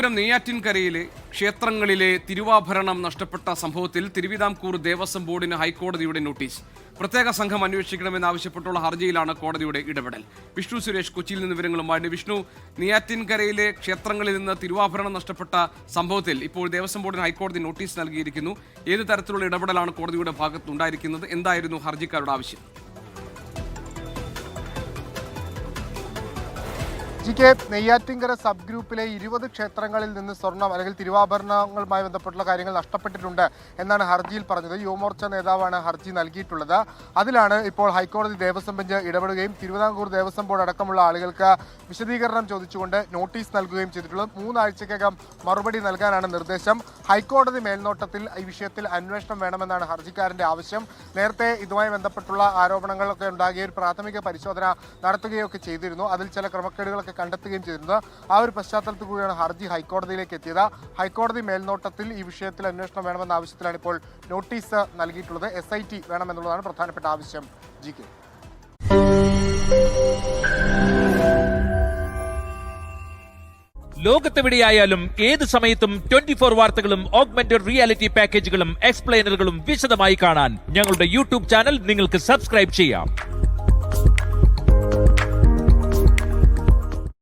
നെയ്യാറ്റിൻകരയിലെ ക്ഷേത്രങ്ങളിലെ തിരുവാഭരണം നഷ്ടപ്പെട്ട സംഭവത്തിൽ തിരുവിതാംകൂർ ദേവസ്വം ബോർഡിന് ഹൈക്കോടതിയുടെ നോട്ടീസ്. പ്രത്യേക സംഘം അന്വേഷിക്കണമെന്നാവശ്യപ്പെട്ടുള്ള ഹർജിയിലാണ് കോടതിയുടെ ഇടപെടൽ. വിഷ്ണു സുരേഷ് കൊച്ചിയിൽ നിന്ന് വിവരങ്ങളുമായിട്ട്. വിഷ്ണു, നെയ്യാറ്റിൻകരയിലെ ക്ഷേത്രങ്ങളിൽ നിന്ന് തിരുവാഭരണം നഷ്ടപ്പെട്ട സംഭവത്തിൽ ഇപ്പോൾ ദേവസ്വം ബോർഡിന് ഹൈക്കോടതി നോട്ടീസ് നൽകിയിരിക്കുന്നു. ഏത് തരത്തിലുള്ള ഇടപെടലാണ് കോടതിയുടെ ഭാഗത്തുണ്ടായിരിക്കുന്നത്? എന്തായിരുന്നു ഹർജിക്കാരുടെ ആവശ്യം? നെയ്യാറ്റിൻകര സബ് ഗ്രൂപ്പിലെ 20 ക്ഷേത്രങ്ങളിൽ നിന്ന് സ്വർണം അല്ലെങ്കിൽ തിരുവാഭരണങ്ങളുമായി ബന്ധപ്പെട്ടുള്ള കാര്യങ്ങൾ നഷ്ടപ്പെട്ടിട്ടുണ്ട് എന്നാണ് ഹർജിയിൽ പറഞ്ഞത്. യുവമോർച്ച നേതാവാണ് ഹർജി നൽകിയിട്ടുള്ളത്. അതിലാണ് ഇപ്പോൾ ഹൈക്കോടതി ദേവസ്വം ബെഞ്ച് ഇടപെടുകയും തിരുവിതാംകൂർ ദേവസ്വം ബോർഡ് അടക്കമുള്ള ആളുകൾക്ക് വിശദീകരണം ചോദിച്ചുകൊണ്ട് നോട്ടീസ് നൽകുകയും ചെയ്തിട്ടുള്ളത്. 3 ആഴ്ചക്കകം മറുപടി നൽകാനാണ് നിർദ്ദേശം. ഹൈക്കോടതി മേൽനോട്ടത്തിൽ ഈ വിഷയത്തിൽ അന്വേഷണം വേണമെന്നാണ് ഹർജിക്കാരന്റെ ആവശ്യം. നേരത്തെ ഇതുമായി ബന്ധപ്പെട്ടുള്ള ആരോപണങ്ങളൊക്കെ ഉണ്ടാകുകയും പ്രാഥമിക പരിശോധന നടത്തുകയൊക്കെ ചെയ്തിരുന്നു. അതിൽ ചില ക്രമക്കേടുകളൊക്കെ കണ്ടെത്തുകയും ചെയ്തിരുന്നത്. ആ ഒരു പശ്ചാത്തലത്തിൽ കൂടിയാണ് ഹർജി ഹൈക്കോടതിയിലേക്ക് എത്തിയത്. ഹൈക്കോടതി മേൽനോട്ടത്തിൽ ഈ വിഷയത്തിൽ അന്വേഷണം വേണമെന്ന ആവശ്യത്തിലാണ് ഇപ്പോൾ നോട്ടീസ് നൽകിയിട്ടുള്ളത്. SIT വേണമെന്നുള്ളതാണ് പ്രധാനപ്പെട്ട ആവശ്യം. GK ലോകത്തെവിടെയായാലും ഏത് സമയത്തും 24 വാർത്തകളും ഓഗ്മെന്റഡ് റിയാലിറ്റി പാക്കേജുകളും എക്സ്പ്ലെയിനറുകളും വിശദമായി കാണാൻ ഞങ്ങളുടെ YouTube ചാനൽ നിങ്ങൾക്ക് സബ്സ്ക്രൈബ് ചെയ്യാം.